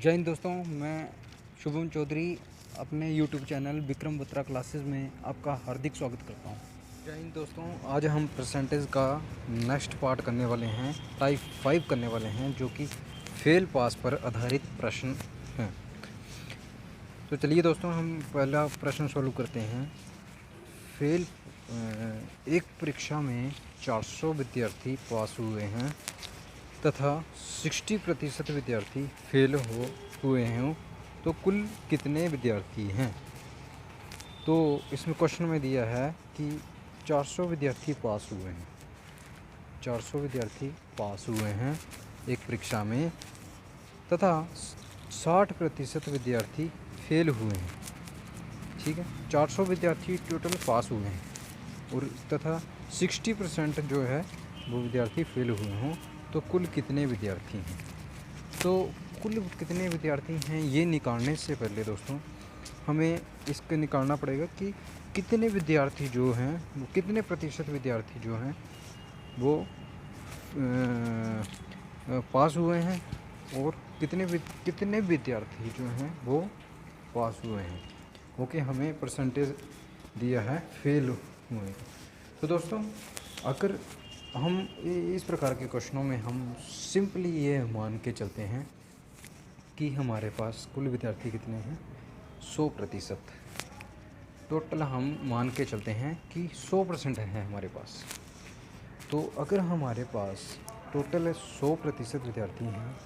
जय हिंद दोस्तों, मैं शुभम चौधरी अपने YouTube channel Vikram Batra classes में आपका हार्दिक स्वागत करता हूं। जय हिंद दोस्तों, आज हम परसेंटेज का नेक्स्ट पार्ट करने वाले हैं, टाइप 5 करने वाले हैं, जो कि फेल पास पर आधारित प्रश्न हैं। तो चलिए दोस्तों, हम पहला प्रश्न सॉल्व करते हैं। फेल एक परीक्षा में 400 विद्यार्थी पास हुए हैं तथा 60% विद्यार्थी फेल हुए हैं, तो कुल कितने विद्यार्थी हैं? तो इसमें क्वेश्चन में दिया है कि 400 विद्यार्थी पास हुए हैं, 400 विद्यार्थी पास हुए हैं एक परीक्षा में तथा 60% विद्यार्थी फेल हुए हैं। ठीक है, 400 विद्यार्थी टोटल पास हुए हैं और तथा 60% जो है वो विद्यार्थी फेल हुए हों, तो कुल कितने विद्यार्थी हैं? तो कुल कितने विद्यार्थी हैं ये निकालने से पहले दोस्तों हमें इसको निकालना पड़ेगा कि कितने विद्यार्थी जो हैं वो कितने प्रतिशत विद्यार्थी जो हैं वो पास हुए हैं और कितने विद्यार्थी जो हैं वो पास हुए हैं। ओके, हमें परसेंटेज दिया है फेल हुए। तो दोस्तों अगर हम इस प्रकार के क्वेश्चनों में हम सिंपली ये मान के चलते हैं कि हमारे पास कुल विद्यार्थी कितने हैं, 100%। टोटल हम मान के चलते हैं कि 100% है हमारे पास। तो अगर हमारे पास टोटल 100% विद्यार्थी हैं,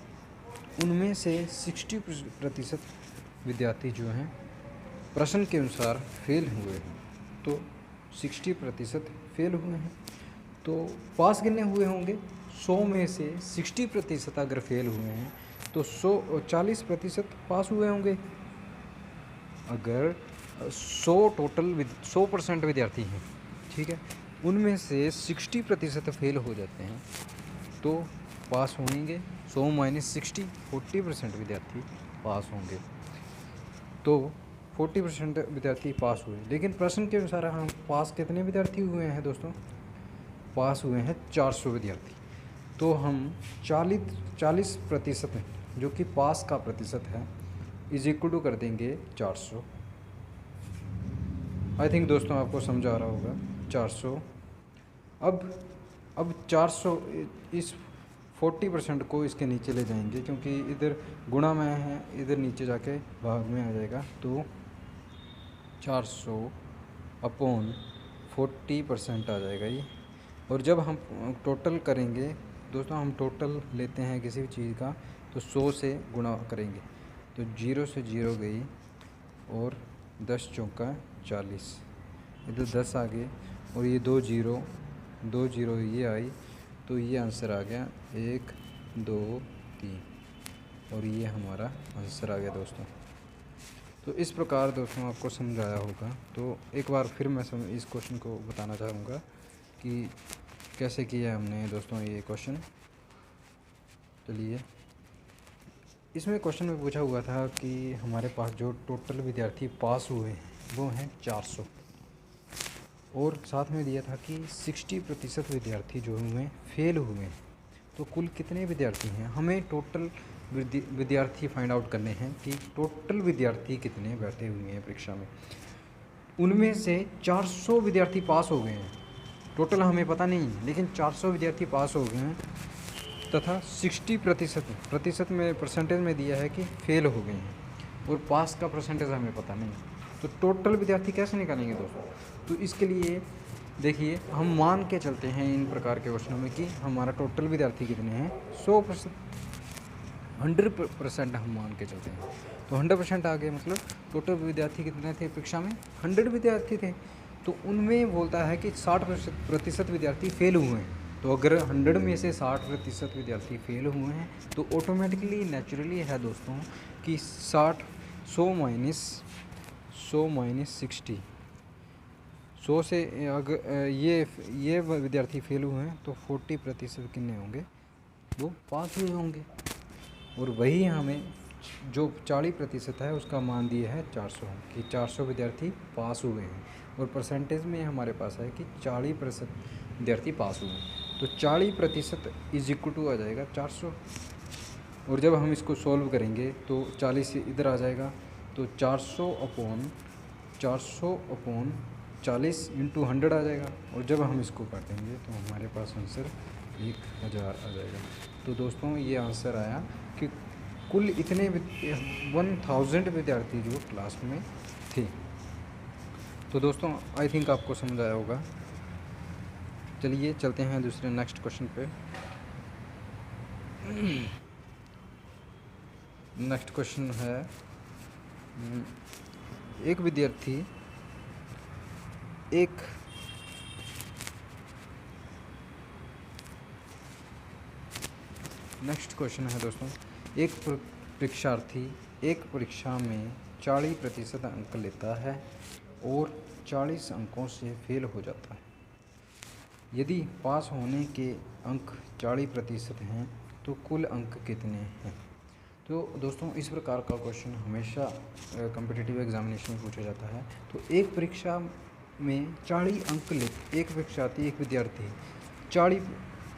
उनमें से 60% विद्यार्थी जो हैं प्रश्न के अनुसार फेल हुए हैं, तो 60% फेल हुए हैं। तो पास कितने हुए होंगे? 100 में से 60% अगर फेल हुए हैं तो 40% पास हुए होंगे। अगर 100% विद्यार्थी हैं, ठीक है, उनमें से 60% फेल हो जाते हैं तो पास होंगे 100 माइनस 60, 40% विद्यार्थी पास होंगे। तो 40% विद्यार्थी पास हुए, लेकिन प्रश्न के अनुसार हम पास कितने विद्यार्थी हुए हैं दोस्तों? पास हुए हैं 400 विद्यार्थी। तो हम 40% जो कि पास का प्रतिशत है इज इक्वल टू कर देंगे 400। आई थिंक दोस्तों आपको समझ आ रहा होगा। 400 अब 400 इस 40% को इसके नीचे ले जाएंगे, क्योंकि इधर गुणा में है, इधर नीचे जाके भाग में आ जाएगा। तो 400 अपॉन 40% आ जाएगा ये। और जब हम टोटल करेंगे दोस्तों, हम टोटल लेते हैं किसी भी चीज़ का तो 100 से गुणा करेंगे, तो 0 से 0 गई और 10 चौका 40, इधर 10 आ गए और ये 2 जीरो ये आई, तो ये आंसर आ गया 1 2 3 और ये हमारा आंसर आ गया दोस्तों। तो इस प्रकार दोस्तों आपको समझाया होगा। तो एक बार फिर मैं इस क्वेश्चन को बताना चाहूँगा कि कैसे किया है हमने दोस्तों ये क्वेश्चन। चलिए, इसमें क्वेश्चन में पूछा हुआ था कि हमारे पास जो टोटल विद्यार्थी पास हुए हैं वो हैं 400 और साथ में दिया था कि 60% विद्यार्थी जो हुए फेल हुए हैं, तो कुल कितने विद्यार्थी हैं? हमें टोटल विद्यार्थी फाइंड आउट करने हैं कि टोटल विद्यार्थी कितने बैठे हुए हैं परीक्षा में। उनमें से 400 विद्यार्थी पास हो गए हैं, टोटल हमें पता नहीं है, लेकिन 400 विद्यार्थी पास हो गए हैं तथा 60% में परसेंटेज में दिया है कि फेल हो गए हैं और पास का परसेंटेज हमें पता नहीं है। तो टोटल विद्यार्थी कैसे निकालेंगे दोस्तों? तो इसके लिए देखिए, हम मान के चलते हैं इन प्रकार के क्वेश्चनों में कि हमारा टोटल विद्यार्थी कितने हैं, 100%, 100% हम मान के चलते हैं। तो 100% आ गए, मतलब टोटल विद्यार्थी कितने थे परीक्षा में? 100 विद्यार्थी थे। तो उनमें बोलता है कि 60% विद्यार्थी फेल हुए हैं। तो अगर 100 में से 60% विद्यार्थी फेल हुए हैं तो ऑटोमेटिकली नेचुरली है दोस्तों कि 100 माइनस 60, 100 से अगर ये विद्यार्थी फेल हुए हैं तो 40% कितने होंगे? वो पास हुए होंगे। और वही हमें जो 40% है उसका मान दिया है 400 कि 400 विद्यार्थी पास हुए हैं और परसेंटेज में हमारे पास है कि 40% विद्यार्थी पास हुए हैं। तो 40% इज इक्वल टू आ जाएगा 400। और जब हम इसको सॉल्व करेंगे तो 40 इधर आ जाएगा, तो 400 इंटू 100 आ जाएगा। और जब हम इसको काटेंगे तो हमारे पास आंसर 1000 आ जाएगा। तो दोस्तों ये आंसर आया कि कुल इतने 1000 विद्यार्थी जो क्लास में थे। तो दोस्तों आई थिंक आपको समझ आया होगा। चलिए चलते हैं दूसरे नेक्स्ट क्वेश्चन पे। नेक्स्ट क्वेश्चन है, एक विद्यार्थी नेक्स्ट क्वेश्चन है दोस्तों, एक परीक्षार्थी एक परीक्षा में 40% अंक लेता है और 40 अंकों से फेल हो जाता है। यदि पास होने के अंक 40% हैं तो कुल अंक कितने हैं? तो दोस्तों इस प्रकार का क्वेश्चन हमेशा कॉम्पिटिटिव एग्जामिनेशन में पूछा जाता है। तो एक परीक्षा में 40 अंक एक परीक्षार्थी एक विद्यार्थी 40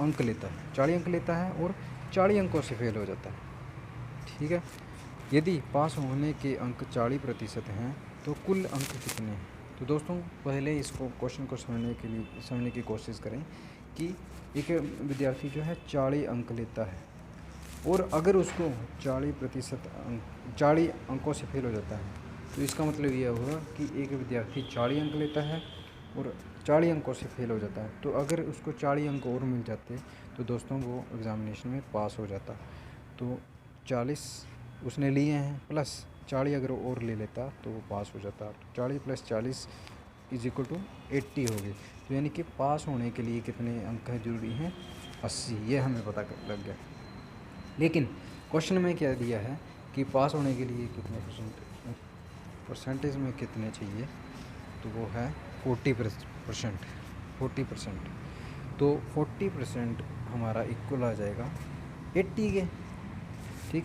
अंक लेता है, 40 अंक लेता है और 40 अंकों से फेल हो जाता है। ठीक है, यदि पास होने के अंक 40% हैं तो कुल अंक कितने हैं? तो दोस्तों पहले इसको क्वेश्चन को समझने की कोशिश करें कि एक विद्यार्थी जो है 40 अंक लेता है और अगर उसको 40 अंकों से फेल हो जाता है तो इसका मतलब यह होगा कि एक विद्यार्थी 40 अंक लेता है और 40 अंकों से फेल हो जाता है। तो अगर उसको 40 अंक और मिल जाते तो दोस्तों वो एग्ज़ामिनेशन में पास हो जाता। तो 40 उसने लिए हैं प्लस 40 अगर और ले लेता तो वो पास हो जाता। 40 + 40 = 80 हो गई। तो यानी कि पास होने के लिए कितने अंक जरूरी हैं? 80। ये हमें पता लग गया। लेकिन क्वेश्चन में क्या दिया है कि पास होने के लिए कितने परसेंटेज में कितने चाहिए? तो वो है 40%। तो 40% हमारा इक्वल आ जाएगा 80 के। ठीक,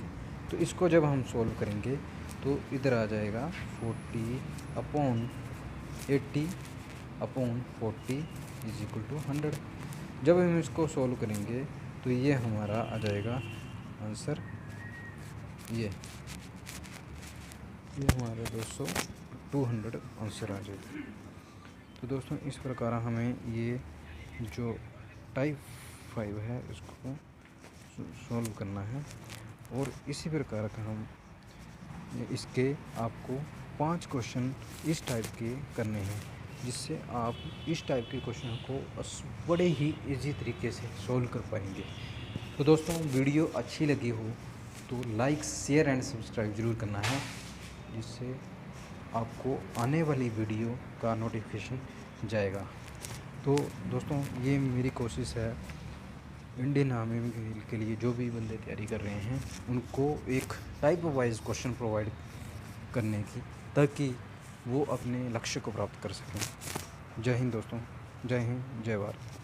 तो इसको जब हम सॉल्व करेंगे तो इधर आ जाएगा 40/80/40 = 100। जब हम इसको सॉल्व करेंगे तो ये हमारा आ जाएगा आंसर, ये हमारा 200 आंसर आ जाएगा। तो दोस्तों इस प्रकार हमें ये जो टाइप 5 है इसको सॉल्व करना है और इसी प्रकार का हम इसके आपको 5 क्वेश्चन इस टाइप के करने हैं, जिससे आप इस टाइप के क्वेश्चन को बड़े ही इजी तरीके से सॉल्व कर पाएंगे। तो दोस्तों वीडियो अच्छी लगी हो तो लाइक, शेयर एंड सब्सक्राइब ज़रूर करना है, जिससे आपको आने वाली वीडियो का नोटिफिकेशन जाएगा। तो दोस्तों ये मेरी कोशिश है इंडियन आर्मी के लिए जो भी बंदे तैयारी कर रहे हैं उनको एक टाइप वाइज क्वेश्चन प्रोवाइड करने की, ताकि वो अपने लक्ष्य को प्राप्त कर सकें। जय हिंद दोस्तों, जय हिंद, जय भारत।